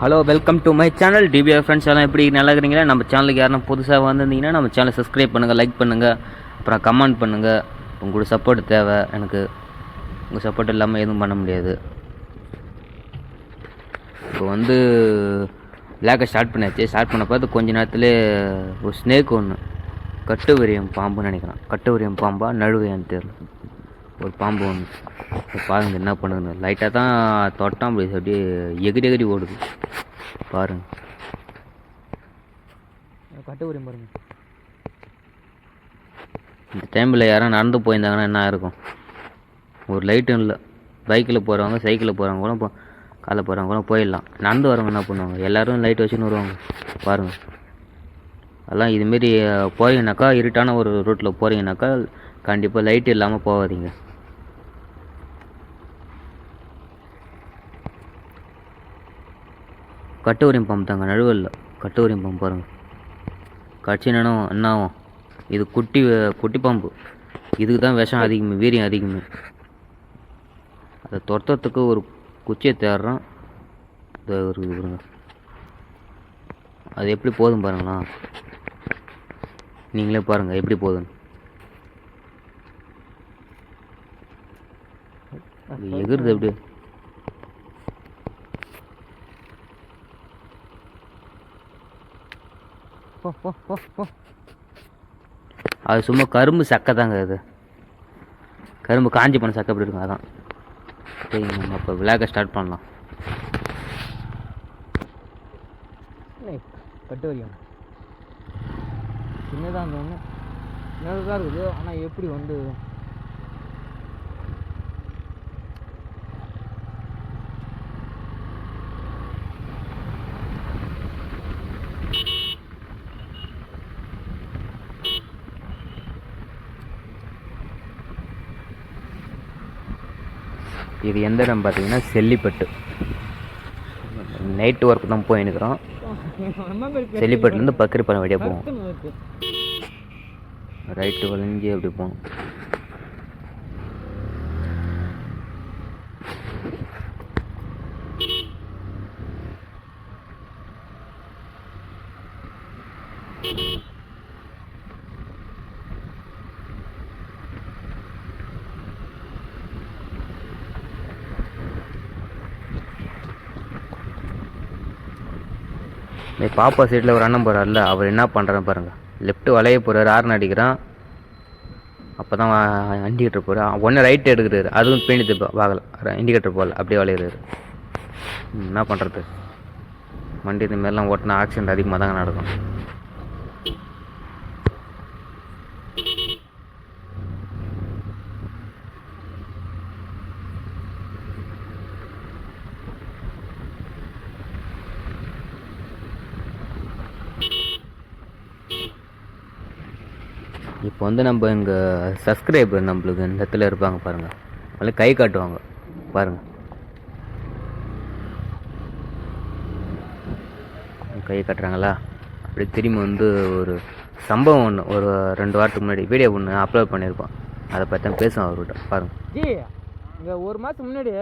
Hello, welcome to my channel DPR friends. எல்லாம் எப்படி நல்லா இருக்கிறீங்களா? நம்ம சேனலுக்கு யாரும் புதுசாக வந்திருந்தீங்கன்னா நம்ம சேனலை சப்ஸ்கிரைப் பண்ணுங்கள், லைக் பண்ணுங்கள், அப்புறம் கமெண்ட் பண்ணுங்கள். உங்களோட சப்போர்ட் தேவை எனக்கு. உங்கள் சப்போர்ட் இல்லாமல் எதுவும் பண்ண முடியாது. இப்போ வந்து விளையாக்க ஸ்டார்ட் பண்ணியாச்சு. ஸ்டார்ட் பண்ண பார்த்து கொஞ்ச நேரத்துலேயே ஒரு ஸ்னேக் ஒன்று, கட்டுவிரியம் பாம்புன்னு நினைக்கிறேன். கட்டுவிரியம் பாம்பா நழுவையான்னு தெரியல, ஒரு பாம்பு ஒன்று. பாருங்கள் என்ன பண்ணுதுன்னு. லைட்டாக தான் தொட்டான், அப்படியே எகிரி எகிரி ஓடுது பாருங்க. கட்டுவிரியம் பாருங்க. இந்த டைமில் யாரும் நடந்து போயிருந்தாங்கன்னா என்ன இருக்கும்? ஒரு லைட்டும் இல்லை. பைக்கில் போகிறவங்க, சைக்கிளில் போகிறவங்க கூட காலைல போகிறவங்க கூட போயிடலாம். நடந்து வரவங்க என்ன பண்ணுவாங்க? எல்லோரும் லைட் வச்சுன்னு வருவாங்க பாருங்கள். அதெல்லாம் இதுமாரி போகிறீங்கனாக்கா, இருட்டான ஒரு ரூட்டில் போகிறீங்கனாக்கா கண்டிப்பாக லைட் இல்லாமல் போகாதீங்க. கட்டுவரியம் பாம்பு தாங்க, நழுவல்ல. கட்டுவரியம் பாம்பு பாருங்கள். கட்சி என்ன ஆகும்? இது குட்டி பாம்பு. இதுக்கு தான் விஷம் அதிகமே, வீரியம் அதிகமே. அதை துரத்துறதுக்கு ஒரு குச்சியை தேடுறான். ஒரு அது எப்படி போதும் பாருங்களா. நீங்களே பாருங்கள் எப்படி போகுதுன்னு. எகிருது எப்படி. அது சும்மா கரும்பு சக்கை தாங்க. அது கரும்பு காஞ்சி பண்ண சக்கை எப்படி இருக்கும், அதான். சரி, நம்ம இப்போ விளையாக்க ஸ்டார்ட் பண்ணலாம். கட்டு வரையும் சின்னதாக இருந்தோன்னு சின்னதாக இருக்குது. ஆனால் எப்படி வந்து இது எந்த இடம் பார்த்தீங்கன்னா செல்லிப்பட்டு. நைட்டு ஒர்க் தான் போயின்னுக்குறோம். செல்லிப்பட்டுலேருந்து பக்கிரிப்பாளையம் வழியாக போவோம். ரைட்டு வளைஞ்சி அப்படி போகணும். பாப்பா சைடில் ஒரு அண்ணன் போகிறார்ல, அவர் என்ன பண்ணுறான்னு பாருங்கள். லெஃப்ட்டு வளைய போகிறார், ஹார்ன் அடிக்கிறான். அப்போ தான் இண்டிகேட்டர் போகிறார். ஒன்று ரைட்டு எடுக்கிறாரு, அதுவும் பேணித்து பார்க்கல, இண்டிகேட்டர் போகல, அப்படியே வளையிறாரு. என்ன பண்ணுறது? வண்டி இந்த மாதிரிலாம் ஓட்டினா ஆக்சிடென்ட் அதிகமாக தாங்க நடக்கும். இப்போ வந்து நம்ம இங்கே சப்ஸ்கிரைபர் நம்மளுக்கு இந்த இடத்துல இருப்பாங்க பாருங்கள். அதில் கை காட்டுவாங்க பாருங்கள். கை காட்டுறாங்களா? அப்படி திரும்பி வந்து ஒரு சம்பவம் ஒன்று, ஒரு 2 வாரத்துக்கு முன்னாடி வீடியோ ஒன்று அப்லோட் பண்ணியிருப்பான். அதை பற்றி தான் பேசுவோம் அவர்கிட்ட பாருங்கள். ஜி, இங்கே ஒரு மாதம் முன்னாடி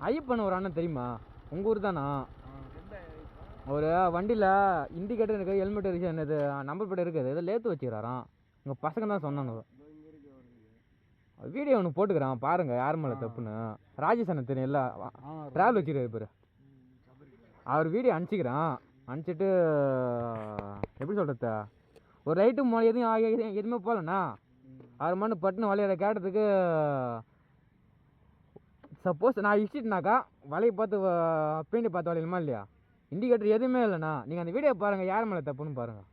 ஐயப்பன் ஒரு அண்ணன் தெரியுமா? உங்கள் ஊர் தானா? ஒரு வண்டியில் இண்டிகேட்டர் இருக்குது, ஹெல்மெட் இருக்குது, என்னது நம்பர் பிளேட் இருக்குது, இதை லேத்து வச்சுக்கிறாராம். உங்கள் பசங்க தான் சொன்னாங்க. வீடியோ ஒன்று போட்டுக்கிறான் பாருங்கள், யார் மேலே தப்புன்னு. ராஜேஷ் அண்ணன் தெரியல, ட்ராவல் வச்சுக்கிறாரு பேர். அவர் வீடியோ அனுப்பிச்சிக்கிறான். அனுப்பிச்சிட்டு எப்படி சொல்கிறது, ஒரு ரைட்டு மொழி எதுவுமே போகலண்ணா. 6 மணி பட்டுன்னு வளையதை கேட்டதுக்கு, சப்போஸ் நான் இஷ்டிட்டுனாக்கா வலையை பார்த்து பெயிண்டி பார்த்து வளையலுமா இல்லையா? இண்டிகேட்டர் எதுவுமே இல்லைண்ணா. நீங்கள் அந்த வீடியோ பாருங்கள், யார் மேலே தப்புன்னு பாருங்கள்.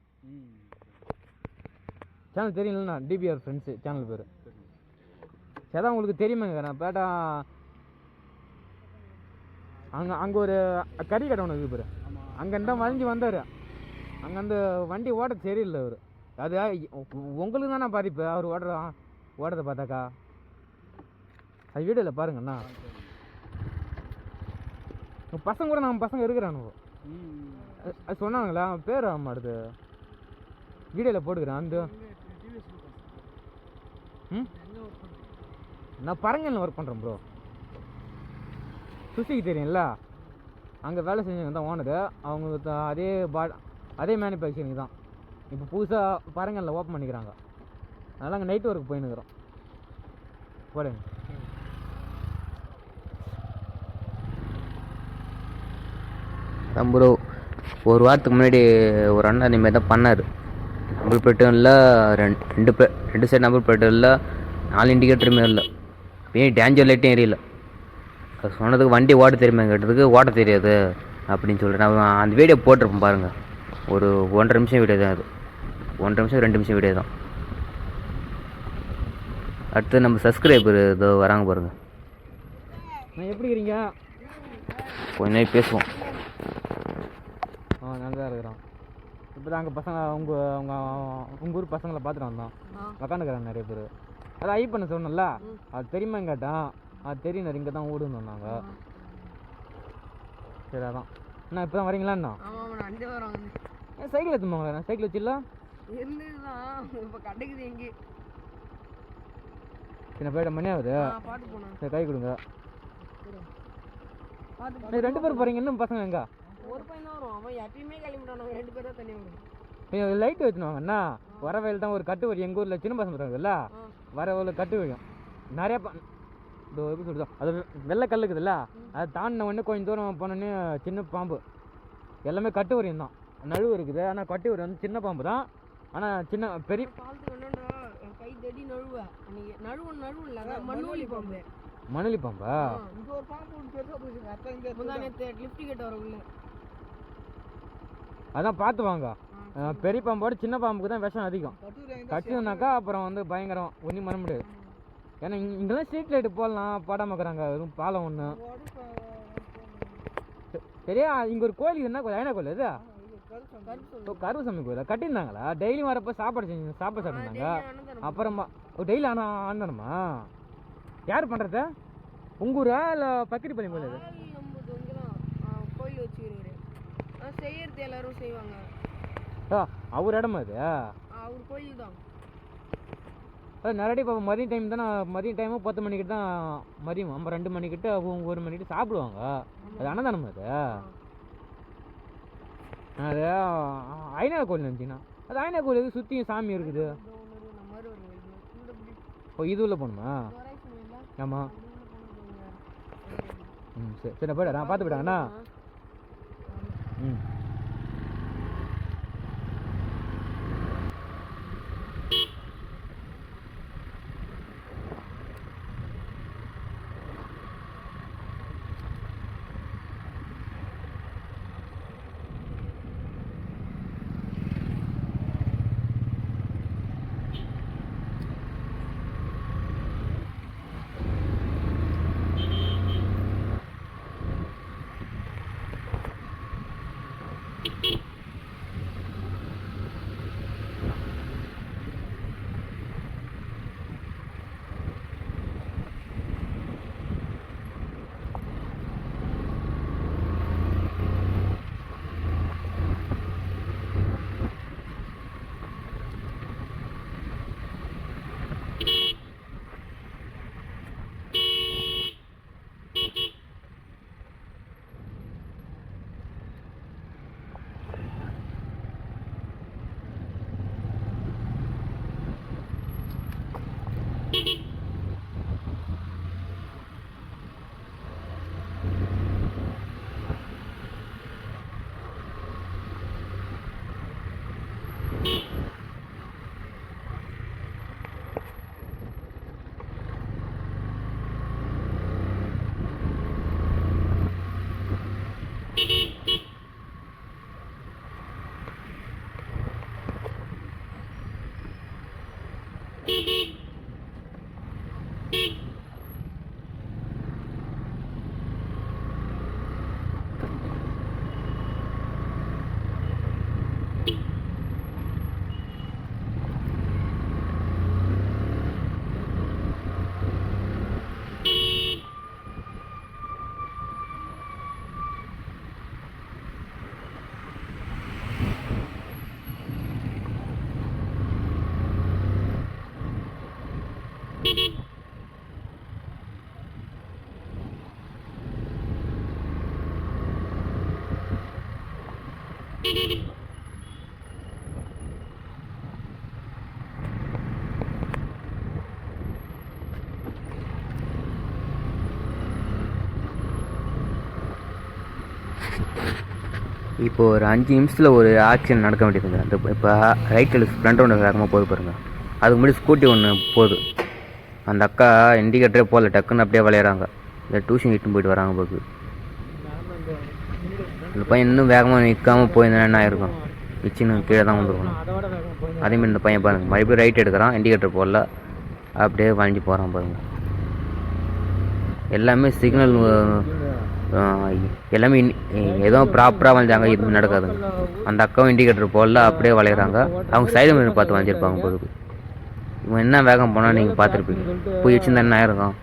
சேனல் தெரியலண்ணா, டிபிஆர் ஃப்ரெண்ட்ஸு சேனல் பேர். சரிதான், உங்களுக்கு தெரியுமாங்க. நான் பேட்டா அங்கே ஒரு கறி கடை ஒன்று இருக்குது பேர். அங்கேருந்தா வளைஞ்சி வந்தார். அங்கே அந்த வண்டி ஓட்ட சரியில்லை அவர். அது உங்களுக்கு தானே பாதிப்பு, அவர் ஓடுறதை பார்த்தாக்கா. அது வீடியோவில் பாருங்கண்ணா. பசங்க கூட நம்ம பசங்க இருக்கிறானுங்க. அது சொன்னாங்களா? பேர் ஆமாம், அடுத்து வீடியோவில் போட்டுக்கிறேன். அந்த நான் பரங்கல்ல ஒர்க் பண்ணுறேன் ப்ரோ. சுசிக்கு தெரியும்ல, அங்கே வேலை செஞ்சவங்க தான் ஓனரு. அவங்க அதே மேனுஃபேக்சரிங் தான். இப்போ புதுசாக பரங்கல்ல ஓப்பன் பண்ணிக்கிறாங்க. அதனால் அங்கே நைட் ஒர்க் போயின்னுக்குறோம். போடுங்க. ப்ரோ ஒரு வாரத்துக்கு முன்னாடி ஒரு அண்ணா இனிமேல் தான் பண்ணார். நம்பர் பிளேட்டும் ரெண்டு சைடு நம்பர் பிளேட்டும் இல்லை, 4 இண்டிகேட்டருமே இல்லை, ஏன் டேஞ்சர் லைட்டும் எரியல. அது சொன்னதுக்கு வண்டி ஓட்ட தெரியுமா கேட்டதுக்கு ஓட்ட தெரியாது அப்படின்னு சொல்லிட்டு நான் அந்த வீடியோ போட்டிருப்பேன் பாருங்கள். ஒரு 1.5 நிமிஷம் வீடியோ தான் அது. 1.5 நிமிஷம் 2 நிமிஷம் வீடியோ தான். அடுத்து நம்ம சப்ஸ்கிரைபர் இதோ வராங்க பாருங்கள். எப்படி இருக்கிறீங்க? கொஞ்ச நேரம் பேசுவோம். நல்லா இருக்கிறோம். இப்போ தான் அங்கே பசங்க உங்கள் ஊர் பசங்களை பார்த்துட்டு வந்தோம். உக்காந்துக்கிறாங்க நிறைய பேர். அது ஐ பண்ண சொன்னல, அது தெரியுமா கேட்டான். அது தெரியும், இங்கே தான் ஓடுன்னு சொன்னாங்க. சரி அதான் அண்ணா இப்போ தான் வரீங்களாண்ணா? சைக்கிள் எடுத்துமாங்களா? சைக்கிள் வச்சிடல சின்ன போய்ட்ட மணி ஆகுது. சரி கை கொடுங்க. 2 பேர் போகிறீங்க. இன்னும் பசங்க எங்க? ஒரு பையன் தான் வரும். அவன் எப்பயுமே கிளம்பிட்டான். 2 பேர் தான் தனியாக வரும். லைட் வச்சுனுவாங்கண்ணா. வர வயல் தான் ஒரு கட்டு வழி. எங்கள் ஊரில் சின்ன பசங்க இருக்காங்கல்ல, வர வயலில் கட்டு வழியும் நிறையா இதோ எப்படி சொல்லுதோ அது வெள்ளை கல் இருக்குதுல்ல, அது தாண்டின உடனே கொஞ்சம் தூரம் போனோடனே சின்ன பாம்பு. எல்லாமே கட்டு வரியும் தான். நழுவு இருக்குது, ஆனால் கட்டு வரி வந்து சின்ன பாம்பு தான். ஆனால் சின்ன பெரிய கை தடி நழுவ நழுவு இல்லை, மண்ணுவலி பாம்பு. மணலி பாம்பா? இங்கே ஒரு பாம்பு லிஃப்ட் கேட் வர உள்ள. அதான் பார்த்து வாங்க. பெரிய பாம்போட சின்ன பாம்புக்கு தான் விஷம் அதிகம். கட்டுனாக்கா அப்புறம் வந்து பயங்கரம், ஒன்றும் பண்ண முடியாது. ஏன்னா இங்கெல்லாம் ஸ்ட்ரீட் லைட்டு போடலாம், போடாமல் இருக்கிறாங்க. வெறும் பாலம் ஒன்று. சரியா? இங்கே ஒரு கோயில் என்ன கோயில்? ஐநா கோயில் இது கருவசாமி கோயில் கட்டியிருந்தாங்களா? டெய்லியும் வரப்போ சாப்பாடு சாப்பிட்டாங்க. அப்புறமா டெய்லி ஆனணுமா? யார் பண்ணுறது? உங்கூரா இல்லை பக்கிரிப்பள்ளி கோயில்? இது கோயில் வச்சுருவாரு, செய்யறது எல்லாரும் செய்வாங்க. அவர் இடமா அது? அவர் கோயில் தான். நிறைய இப்போ மதியம் டைம் தானே. மதியம் டைமு 10 மணிக்கிட்ட தான் மதியம். நம்ம 2 மணிக்கிட்ட 1 மணிக்கிட்ட சாப்பிடுவாங்க. அது அன்னதானம். அது ஐநா கோயில் நினச்சிங்கன்னா அது ஐநா கோயில் சுற்றியும் சாமி இருக்குது. ஓ இது உள்ள போகணுமா? ஆமாம். சரி சரி போய்டா, நான் பார்த்து போயிட்டாங்கண்ணா. இப்போ ஒரு 5 நிமிஷத்தில் ஒரு ஆக்சிடென்ட் நடக்க வேண்டியதுங்க. அந்த இப்போ ரைட்டில் ஃப்ரண்ட் ஒன்று வேகமாக போகுது பாருங்கள். அதுக்கு முன்னாடி ஸ்கூட்டி ஒன்று போகுது. அந்த அக்கா இண்டிகேட்டரே போகல, டக்குன்னு அப்படியே விளையாடுறாங்க. இந்த டியூஷன் இட்டுன்னு போயிட்டு வராங்க போக்கு. இந்த பையன் இன்னும் வேகமாக நிற்காமல் போயிருந்தா என்ன ஆயிருக்கும், இச்சின்னு கீழே தான் வந்துருக்கணும். அதேமாதிரி இந்த பையன் பாருங்கள், மறுபடியும் ரைட் எடுக்கிறான், இண்டிகேட்டர் போடல, அப்படியே வளைஞ்சு போகிறான் பாருங்கள். எல்லாமே சிக்னல் எல்லாமே ஏதோ ப்ராப்பராக வளைஞ்சாங்க, எதுவுமே நடக்காதுங்க. அந்த அக்காவும் இண்டிகேட்டர் போடல, அப்படியே வளையிறாங்க. அவங்க சைடு மிரர் பார்த்து வளைஞ்சிருப்பாங்க போதுக்கு. இவன் என்ன வேகம் போனால் நீங்கள் பார்த்துருப்பீங்க. போய் வச்சுருந்தா என்ன ஆயிருக்கும்.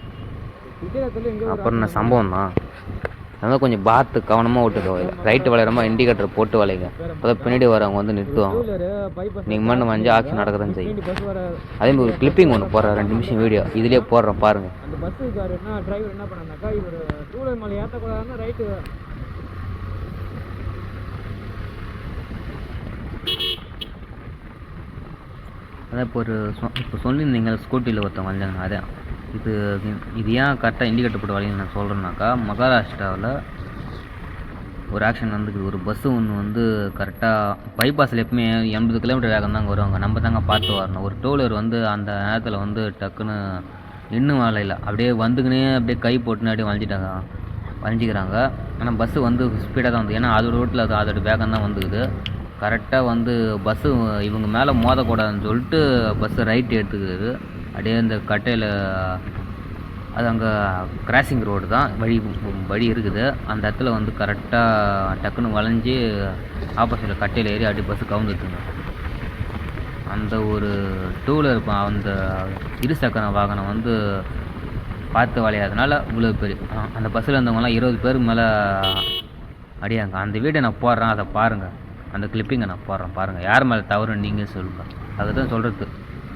அப்புறம் என்ன சம்பவம் தான். அதனால் கொஞ்சம் பார்த்து கவனமாக விட்டுக்க வளைய. ரைட்டு வளையிறமா இண்டிகேட்டர் போட்டு வளைங்க. அப்போ பின்னாடி வரவங்க வந்து நிறுத்துவாங்க. நீங்கள் மட்டும் வளைஞ்சு ஆக்ஷன் நடக்க தான் செய்யும். அதேமாதிரி ஒரு கிளிப்பிங் ஒன்று போடுறேன், 2 நிமிஷம் வீடியோ இதுலேயே போடுறேன் பாருங்கள். அந்த பஸ்ஸுக்கார் என்ன டிரைவர் என்ன பண்ணாக்கா, இவர் டூலர் மேலே ஏற்றக்கூடாதுன்னா ரைட்டு அதான் இப்போ சொல்லியிருந்தீங்க ஸ்கூட்டியில் ஒருத்தவங்க வந்தாங்க. அதான் இது ஏன் கரெக்டாக இண்டிகேட்டர் போட்டு வளையன்னு நான் சொல்கிறேன்னாக்கா, மகாராஷ்டிராவில் ஒரு ஆக்ஷன் நடந்துக்குது. ஒரு பஸ்ஸு ஒன்று வந்து கரெக்டாக பைபாஸில் எப்பவுமே 80 கிலோமீட்டர் வேகம் தாங்க வருவாங்க. நம்ம தாங்க பார்த்து வரணும். ஒரு டூலர் வந்து அந்த நேரத்தில் வந்து டக்குன்னு இன்னும் வளையல, அப்படியே வந்துக்குன்னே அப்படியே கை போட்டுன்னு அப்படியே வளைஞ்சிக்கிறாங்க. ஆனால் பஸ்ஸு வந்து ஸ்பீடாக தான் வந்து, ஏன்னா அதோட ரோட்டில் அதோட வேகம் தான் வந்துக்குது. கரெக்டாக வந்து பஸ்ஸு இவங்க மேலே மோதக்கூடாதுன்னு சொல்லிட்டு பஸ்ஸு ரைட்டு எடுத்துக்குது. அப்படியே இந்த கட்டையில் அது அங்கே கிராசிங் ரோடு தான், வழி இருக்குது. அந்த இடத்துல வந்து கரெக்டாக டக்குன்னு வளைஞ்சி ஆப்போசிட்டில் கட்டையில் ஏறி அப்படியே பஸ்ஸு கவுந்துட்டுங்க. அந்த ஒரு டூலர் அந்த இருசக்கர வாகனம் வந்து பார்த்து வளையாதனால இவ்வளோ பேர் அந்த பஸ்ஸில் இருந்தவங்களாம் 20 பேருக்கு மேலே அடியாங்க. அந்த வீடியோ நான் போடுறேன், அதை பாருங்கள். அந்த கிளிப்பிங்கை நான் போடுறேன் பாருங்கள். யார் மேலே தவறுன்னு நீங்கள் சொல்லுங்கள். அதுதான் சொல்கிறது.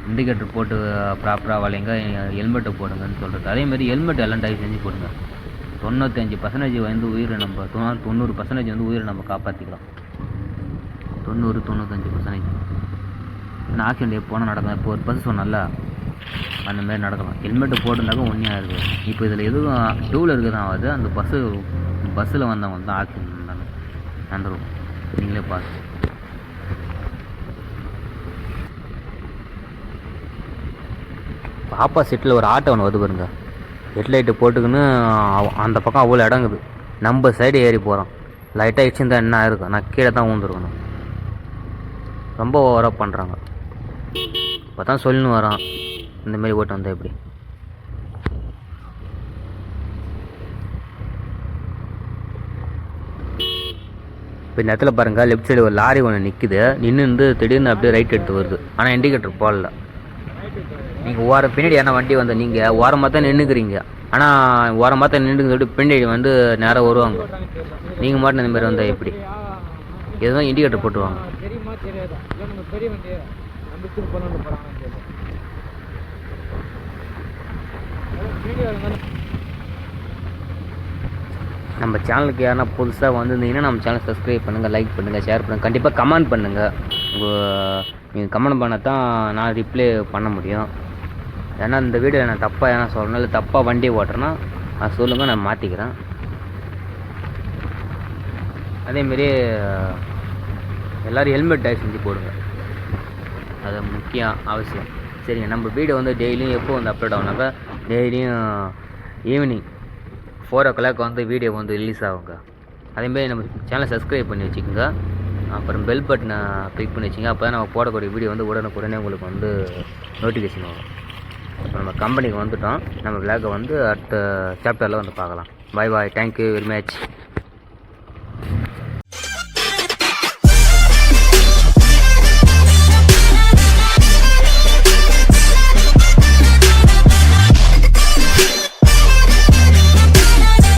இண்டிகேட்டர் போட்டு ப்ராப்பராக வளைங்க, ஹெல்மெட்டை போடுங்கன்னு சொல்கிறது. அதேமாதிரி ஹெல்மெட் எல்லாம் தயவு செஞ்சு போடுங்க. 95% வந்து உயிரை நம்ம 90% வந்து உயிரை நம்ம காப்பாற்றிக்கலாம். 90-95%. ஏன்னா ஆக்சிடென்ட் எப்போனா நடக்கும். இப்போ ஒரு பஸ் சொன்னால அந்தமாதிரி நடக்கலாம். ஹெல்மெட்டு போட்டுருந்தாக்க ஒன்றியாக இருக்குது. இப்போ இதில் எதுவும் டூலருக்கு தான் ஆகுது. அந்த பஸ்ஸில் வந்தவங்க தான் ஆக்சிடென்ட் நடந்துடும். நீங்களே பார்த்து ஆப்போசிட்டில் ஒரு ஆட்டோ ஒன்று வருது பாருங்க. ஹெட்லைட்டு போட்டுக்குன்னு அந்த பக்கம் அவ்வளோ இடங்குது. நம்ம சைடு ஏறி போகிறோம். லைட்டாக இடிச்சுருந்தா என்ன இருக்கும், நான் கீழே தான் ஊந்துருக்கணும். ரொம்ப ஓவராக பண்ணுறாங்க. இப்போ தான் சொல்லின்னு வரோம், இந்தமாரி ஓட்டு வந்தால் எப்படி. இப்போ இந்த இடத்துல பாருங்கள், லெஃப்ட் சைடு ஒரு லாரி ஒன்று நிற்குது. நின்று திடீர்னு அப்படியே ரைட் எடுத்து வருது. ஆனால் இண்டிகேட்டர் போடல. நீங்கள் பின்னாடி ஏன்னா வண்டி வந்து நீங்கள் ஓரமாக தான் நின்றுக்கிறீங்க. ஆனால் ஓரமாக தான் நின்றுன்னு சொல்லிட்டு பின்னாடி வந்து நேராக வருவாங்க. நீங்கள் மாட்டின இந்தமாரி வந்தால் எப்படி. எதுவும் இண்டிகேட்டர் போட்டுருவாங்க. தெரியுமா தெரியாதா, இல்லை நம்ம பெரிய வண்டியை நம்ம பண்ண போகிறாங்க. நம்ம சேனலுக்கு யாருன்னா புதுசாக வந்திருந்தீங்கன்னா நம்ம சேனல் சப்ஸ்கிரைப் பண்ணுங்கள், லைக் பண்ணுங்கள், ஷேர் பண்ணுங்கள், கண்டிப்பாக கமெண்ட் பண்ணுங்கள். நீங்கள் கமெண்ட் பண்ணால் தான் நான் ரிப்ளை பண்ண முடியும். ஏன்னா இந்த வீடியோவில் நான் தப்பாக ஏன்னா சொல்லணும், இல்லை தப்பாக வண்டி ஓட்டுறேன்னா அது சொல்லுங்கள், நான் மாற்றிக்கிறேன். அதேமாரி எல்லோரும் ஹெல்மெட் டை செஞ்சு போடுங்க, அது முக்கியம் அவசியம். சரிங்க, நம்ம வீடியோ வந்து டெய்லியும் எப்போ வந்து அப்லோட் ஆகுனாக்கா டெய்லியும் ஈவினிங் 4 o'clock வந்து வீடியோ வந்து ரிலீஸ் ஆகுங்க. அதேமாரி நம்ம சேனலை சப்ஸ்கிரைப் பண்ணி வச்சுக்கோங்க. அப்புறம் பெல் பட்டனை கிளிக் பண்ணி வச்சுங்க. அப்போ தான் நம்ம போடக்கூடிய வீடியோ வந்து உடனே உங்களுக்கு வந்து நோட்டிஃபிகேஷன் வரும். இப்போ நம்ம கம்பெனிக்கு வந்துட்டோம். நம்ம விளாகை வந்து அடுத்த சாப்டரில் வந்து பார்க்கலாம். பாய் பாய், தேங்க்யூ வெரி மச்.